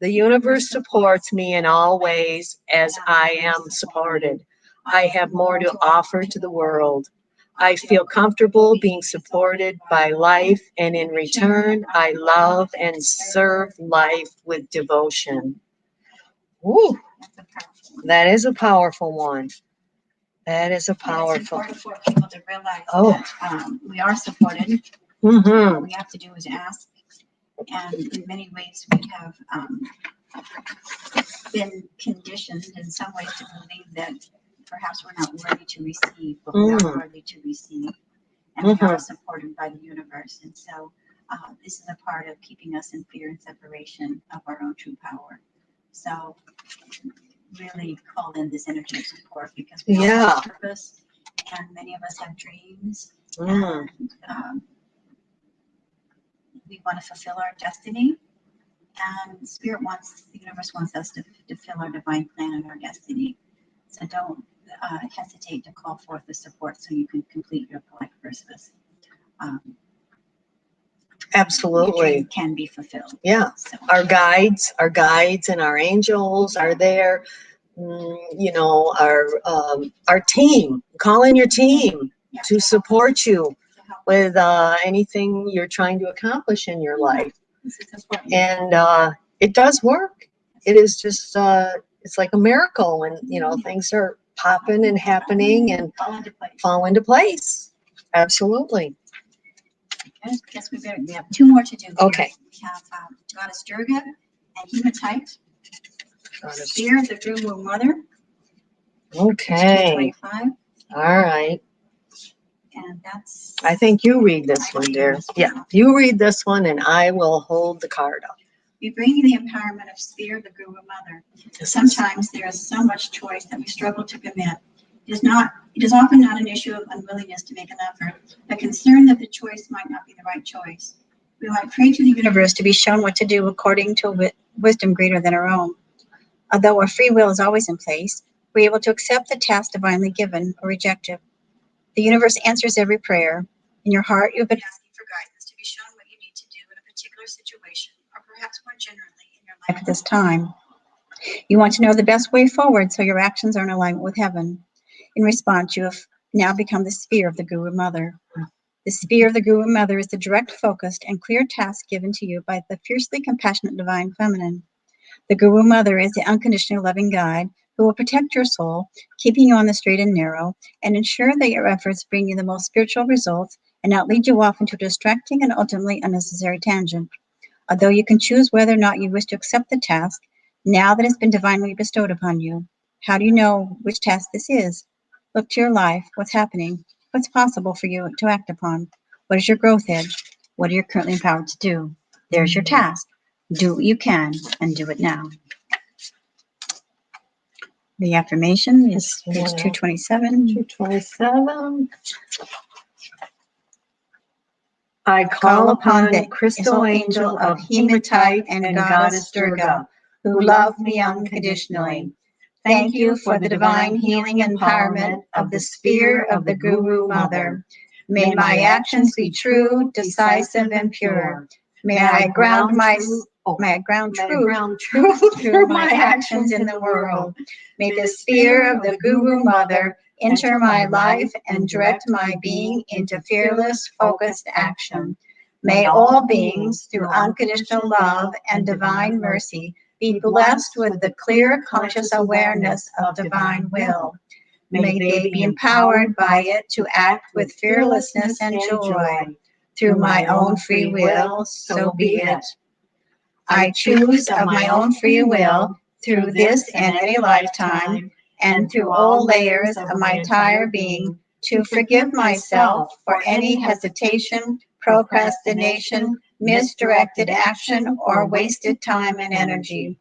The universe supports me in all ways as I am supported. I have more to offer to the world. I feel comfortable being supported by life, and in return, I love and serve life with devotion. Ooh, that is a powerful one. That is a powerful. It's important for people to realize that we are supported. Mm-hmm. All we have to do is ask. And in many ways, we have been conditioned in some ways to believe that perhaps we're not worthy to receive, but we are worthy to receive. And we are supported by the universe. And so this is a part of keeping us in fear and separation of our own true power. So really call in this energy of support because we all have a purpose, and many of us have dreams. And we want to fulfill our destiny. And the universe wants us to fulfill our divine plan and our destiny. So don't hesitate to call forth the support so you can complete your life purpose. Absolutely. Your dream can be fulfilled. Yeah. So. Our guides and our angels are there. Our team. Call in your team to support you with anything you're trying to accomplish in your life. And it does work. It is just it's like a miracle when things are popping and happening and fall into place. Absolutely. I guess we have two more to do. Here. Okay. We have Goddess Durga and Hematite. Spear of the Guru Mother. Okay. 225. All right. And that's. I think you read this one, dear. Yeah, you read this one, and I will hold the card up. We bring you the empowerment of Spear of the Guru Mother. Sometimes there is so much choice that we struggle to commit. It is often not an issue of unwillingness to make an effort, but concern that the choice might not be the right choice. We might pray to the universe to be shown what to do according to wisdom greater than our own. Although our free will is always in place, we're able to accept the task divinely given or reject it. The universe answers every prayer. In your heart, you've been asking for guidance to be shown what you need to do in a particular situation, or perhaps more generally in your life at this time. You want to know the best way forward so your actions are in alignment with heaven. In response, you have now become the Spear of the Guru Mother. The Spear of the Guru Mother is the direct, focused, and clear task given to you by the fiercely compassionate Divine Feminine. The Guru Mother is the unconditional loving guide who will protect your soul, keeping you on the straight and narrow, and ensure that your efforts bring you the most spiritual results and not lead you off into a distracting and ultimately unnecessary tangent. Although you can choose whether or not you wish to accept the task, now that it's been divinely bestowed upon you. How do you know which task this is? Look to your life, what's happening, what's possible for you to act upon. What is your growth edge? What are you currently empowered to do? There's your task. Do what you can and do it now. The affirmation is page 227. 227. I call upon the crystal angel of Hematite and Goddess Durga, who love me unconditionally. Thank you for the divine healing empowerment of the Spear of the Guru Mother. May my actions be true, decisive, and pure. May I ground truth through my actions in the world. May the Spear of the Guru Mother enter my life and direct my being into fearless, focused action. May all beings, through unconditional love and divine mercy, be blessed with the clear, conscious awareness of divine will. May they be empowered by it to act with fearlessness and joy. Through my own free will, so be it. I choose of my own free will, through this and any lifetime, and through all layers of my entire being, to forgive myself for any hesitation, procrastination, misdirected action, or wasted time and energy.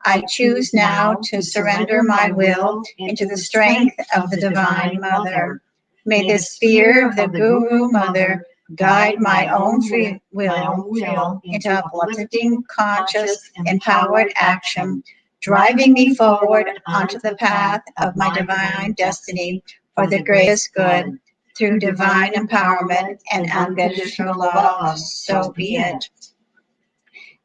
I choose now to surrender my will into the strength of the Divine Mother. May the Spear of the Guru Mother guide my own free will into uplifting, conscious, empowered action, driving me forward onto the path of my divine destiny for the greatest good, through divine empowerment and unconditional love, so be it.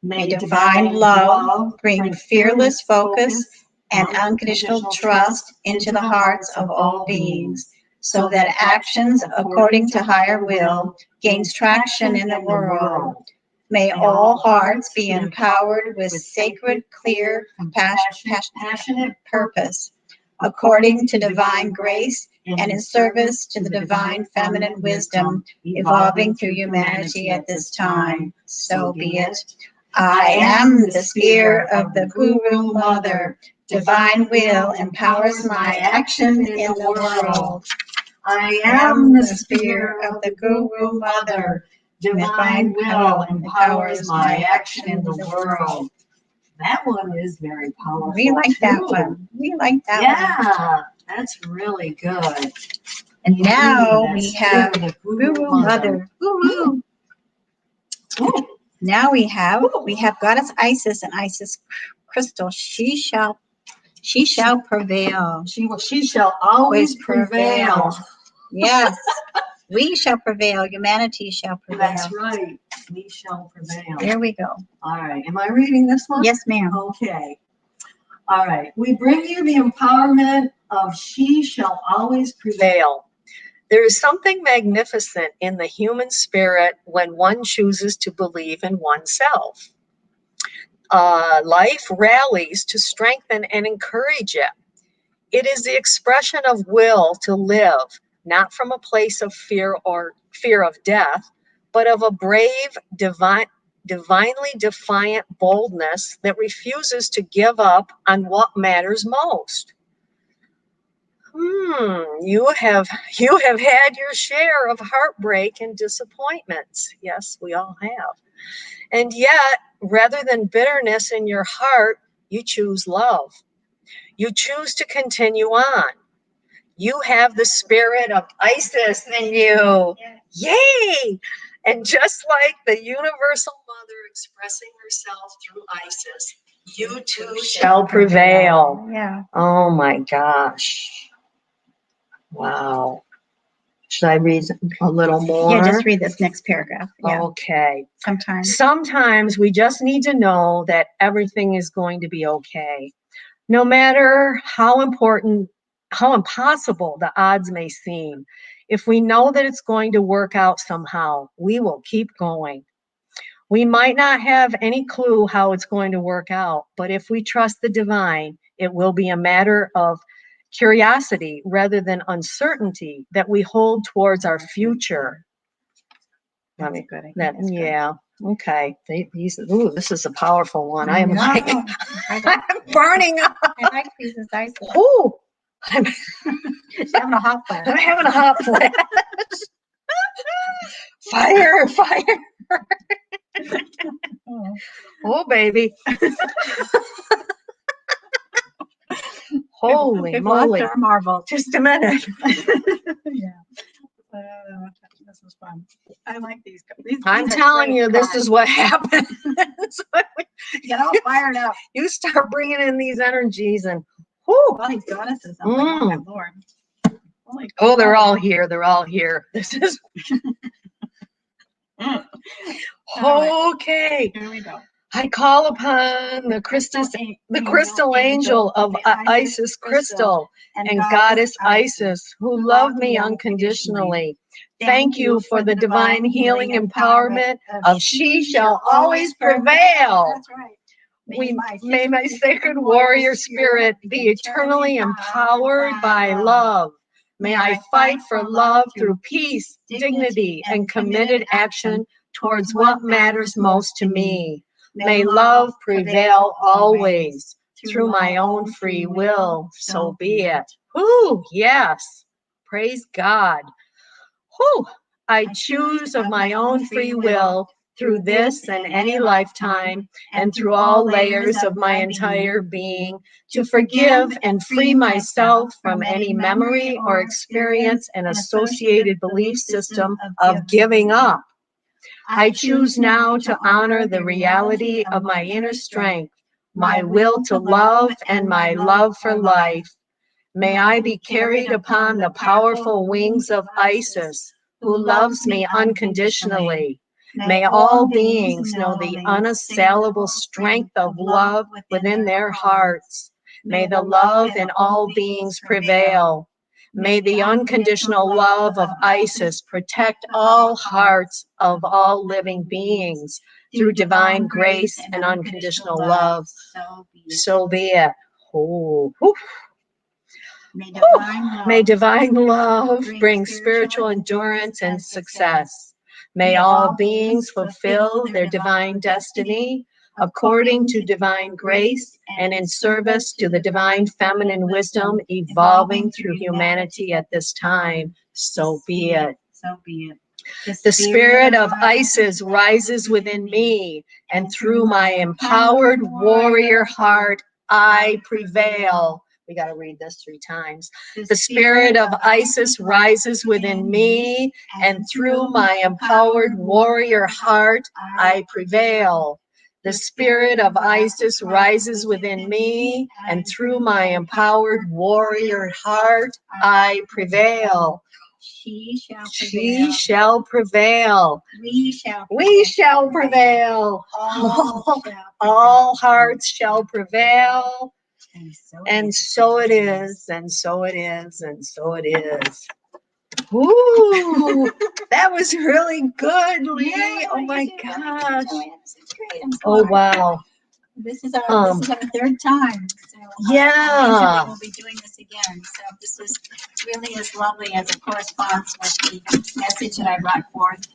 May divine love bring fearless focus and unconditional trust into the hearts of all beings, so that actions according to higher will gains traction in the world. May all hearts be empowered with sacred, clear, passionate purpose, according to divine grace and in service to the divine feminine wisdom evolving through humanity at this time. So be it. I am the Spear of the Guru Mother. Divine will empowers my action in the world. I am the Spear of the Guru Mother. Divine will empowers my action in the world. That one is very powerful. We like that one. We like that one. Yeah, that's really good. And now we have the Guru Mother. Woo-hoo. Now we have Goddess Isis and Isis Crystal. She shall prevail. She shall always prevail. Yes. We shall prevail. Humanity shall prevail. That's right. We shall prevail. There we go. All right. Am I reading this one? Yes, ma'am. Okay. All right. We bring you the empowerment of she shall always prevail. There is something magnificent in the human spirit when one chooses to believe in oneself. Life rallies to strengthen and encourage it. It is the expression of will to live, not from a place of fear or fear of death, but of a brave, divinely defiant boldness that refuses to give up on what matters most. You have had your share of heartbreak and disappointments. Yes, we all have. And yet, rather than bitterness in your heart, you choose love. You choose to continue on. You have the spirit of Isis in you. Yay! And just like the universal mother expressing herself through Isis, you too shall prevail. Yeah. Oh my gosh. Wow. Should I read a little more? Yeah, just read this next paragraph. Yeah. Okay. Sometimes we just need to know that everything is going to be okay. No matter how impossible the odds may seem, if we know that it's going to work out somehow, we will keep going. We might not have any clue how it's going to work out, but if we trust the divine, it will be a matter of curiosity rather than uncertainty that we hold towards our future. That's good. Yeah. Okay. This is a powerful one. I'm I'm burning up. I like these as Isis. Oh, She's having a hot flash. I'm having a hot flash. Fire. Oh, baby. Holy moly. Marvel. Just a minute. Yeah. This was fun. I like these. I'm telling you, this is what happens. Get all fired up. You start bringing in these energies and all these goddesses. I'm like, oh my Lord. Oh, they're all here. They're all here. This is okay. Here we go. I call upon the crystal angel of Isis crystal and goddess Isis, who love me unconditionally. Thank you for the divine healing empowerment of she shall always prevail. That's right. May my sacred warrior spirit be eternally empowered by love. May I fight for love through peace, dignity, and committed action towards what matters most to me. May love prevail always through my own free will. So be it. Whoo, yes. Praise God. Whoo, I choose of my own free will through this and any lifetime and through all layers of my entire being to forgive and free myself from any memory or experience and associated belief system of giving up. I choose now to honor the reality of my inner strength, my will to love, and my love for life. May I be carried upon the powerful wings of Isis, who loves me unconditionally. May all beings know the unassailable strength of love within their hearts. May the love in all beings prevail. May the unconditional love of Isis protect all hearts of all living beings through divine grace and unconditional love. So be it. Oh, whew. May divine love bring spiritual endurance and success. May all beings fulfill their divine destiny according to divine grace and in service to the divine feminine wisdom evolving through humanity at this time. So be it. So be it. The spirit of Isis rises within me, and through my empowered warrior heart, I prevail. We got to read this 3 times. The spirit of Isis rises within me, and through my empowered warrior heart, I prevail. The spirit of Isis rises within me, and through my empowered warrior heart, I prevail. She shall prevail. We shall prevail. All hearts shall prevail. And so it is, and so it is, and so it is. Ooh, that was really good, Lee. Oh my gosh. Oh wow. This is our third time. So Yeah. we'll be doing this again. So this is really as lovely as it corresponds with the message that I brought forth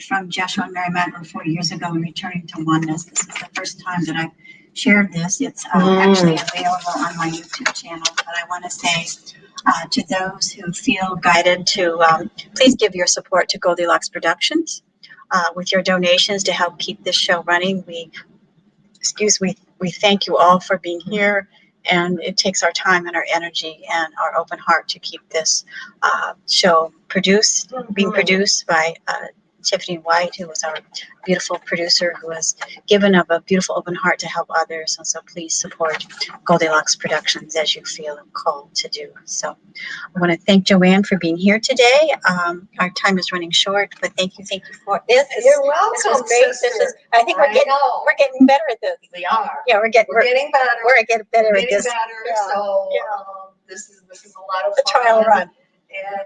from Jeshua and Mary Magdalene 4 years ago in Returning to Oneness. This is the first time that I've shared this. It's actually available on my YouTube channel. But I want to say to those who feel guided to please give your support to Goldylocks Productions with your donations to help keep this show running. We thank you all for being here, and it takes our time and our energy and our open heart to keep this show being produced by Tiffany White, who was our beautiful producer, who has given up a beautiful open heart to help others. And so please support Goldylocks Productions as you feel called to do. So I want to thank Joanne for being here today. Our time is running short, but thank you for this. You're welcome, This was great. sister. I think we're getting better at this. We are. Yeah, we're getting better. We're getting better We're at this. better. Yeah. So this is a lot of The fun. trial run.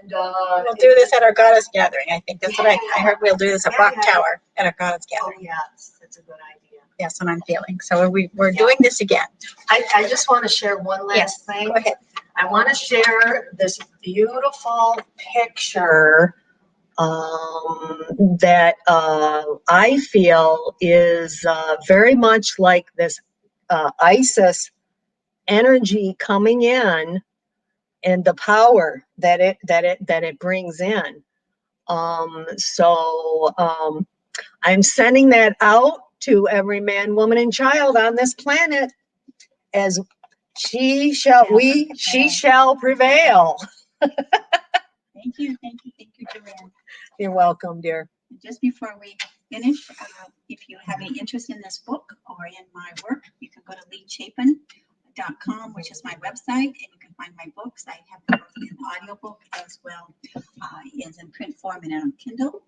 And We'll do this at our goddess gathering. I think that's what I heard. We'll do this at Rock Tower at our goddess gathering. Oh yes, that's a good idea. That's what I'm feeling. So we're doing this again. I just want to share one last thing. Go ahead. I want to share this beautiful picture that I feel is very much like this Isis energy coming in, and the power that it brings in. So I'm sending that out to every man, woman, and child on this planet, as she shall prevail. Thank you, Joanne. You're welcome, dear. Just before we finish, if you have any interest in this book or in my work, you can go to LeaChapin.com, which is my website, and you can find my books. I have them both in audiobook as well as in print form and on Kindle.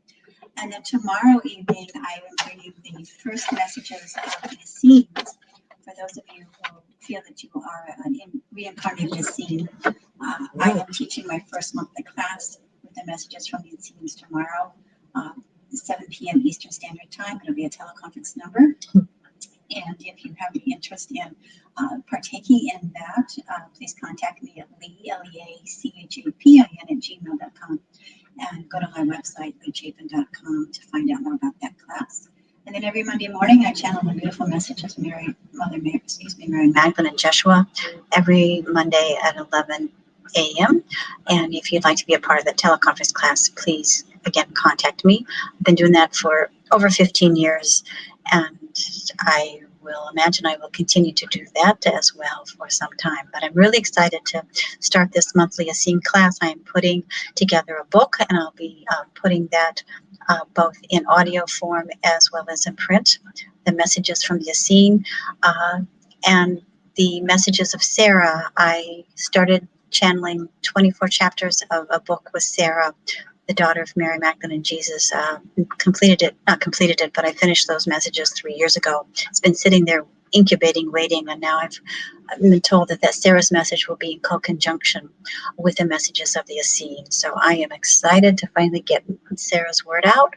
And then tomorrow evening, I am bringing the first messages of the Essenes. For those of you who feel that you are an reincarnated Essene, I am teaching my first monthly class with the messages from the Essenes tomorrow, 7 p.m. Eastern Standard Time. It'll be a teleconference number. And if you have any interest in partaking in that, please contact me at LeaChapin@gmail.com, and go to my website, LeaChapin.com, to find out more about that class. And then every Monday morning, I channel the beautiful messages of Mary Magdalene and Jeshua every Monday at 11 a.m. And if you'd like to be a part of the teleconference class, please, again, contact me. I've been doing that for over 15 years, and I will imagine I will continue to do that as well for some time. But I'm really excited to start this monthly Essene class. I am putting together a book, and I'll be putting that both in audio form as well as in print. The messages from the Essene and the messages of Sarah. I started channeling 24 chapters of a book with Sarah, the daughter of Mary Magdalene and Jesus. Not completed it, but I finished those messages 3 years ago. It's been sitting there incubating, waiting, and now I've been told that Sarah's message will be in co-conjunction with the messages of the Essene. So I am excited to finally get Sarah's word out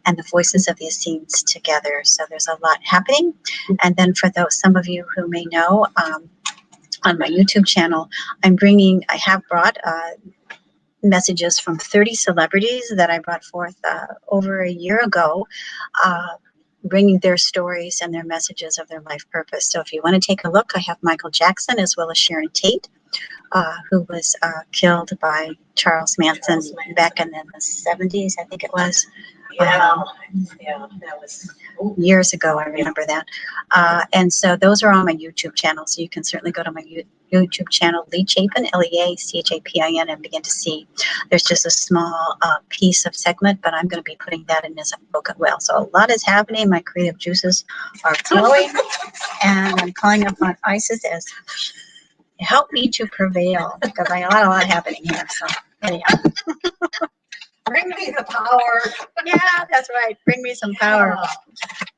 and the voices of the Essenes together. So there's a lot happening. And then for some of you who may know, on my YouTube channel, I have brought messages from 30 celebrities that I brought forth over a year ago, bringing their stories and their messages of their life purpose. So if you want to take a look, I have Michael Jackson as well as Sharon Tate, who was killed by Charles Manson back in the 70s, I think it was. Yeah, that was years ago. I remember that. And so those are on my YouTube channel. So you can certainly go to my YouTube channel, Lea Chapin, LeaChapin, and begin to see. There's just a small piece of segment, but I'm going to be putting that in as a book as well. So a lot is happening. My creative juices are flowing, and I'm calling upon Isis as help me to prevail, because I got a lot happening here. So anyhow. bring me the power. Yeah, that's right. Bring me some power.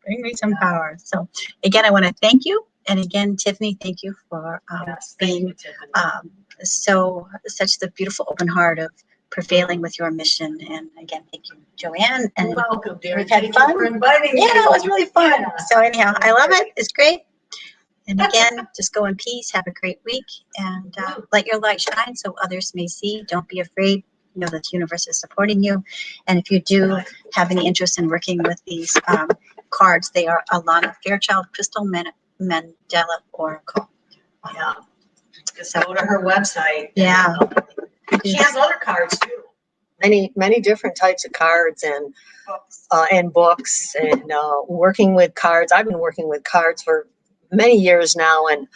Bring me some power. So again, I want to thank you. And again, Tiffany, thank you for being such the beautiful open heart of prevailing with your mission. And again, thank you, Joanne. And You're welcome, dear. we've had Thank fun. you for inviting me. Yeah, it was really fun. Yeah. So anyhow, I love it. It's great. And again, just go in peace. Have a great week, and let your light shine so others may see. Don't be afraid. Know that the universe is supporting you. And if you do have any interest in working with these cards, they are Alana Fairchild Crystal Mandela Oracle. Yeah. Just go to her website. Yeah. She has other cards too. Many different types of cards and books and working with cards. I've been working with cards for many years now, and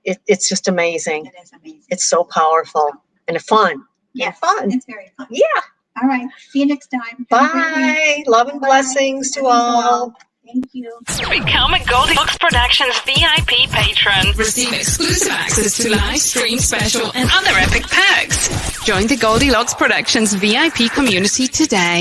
it's just amazing. It is amazing. It's so powerful and fun. Yeah, fun. It's very fun. Yeah. All right. See you next time. Bye. Love and blessings to all. Thank you. Become a Goldylocks Productions VIP patron. Receive exclusive access to live stream special and other epic perks. Join the Goldylocks Productions VIP community today.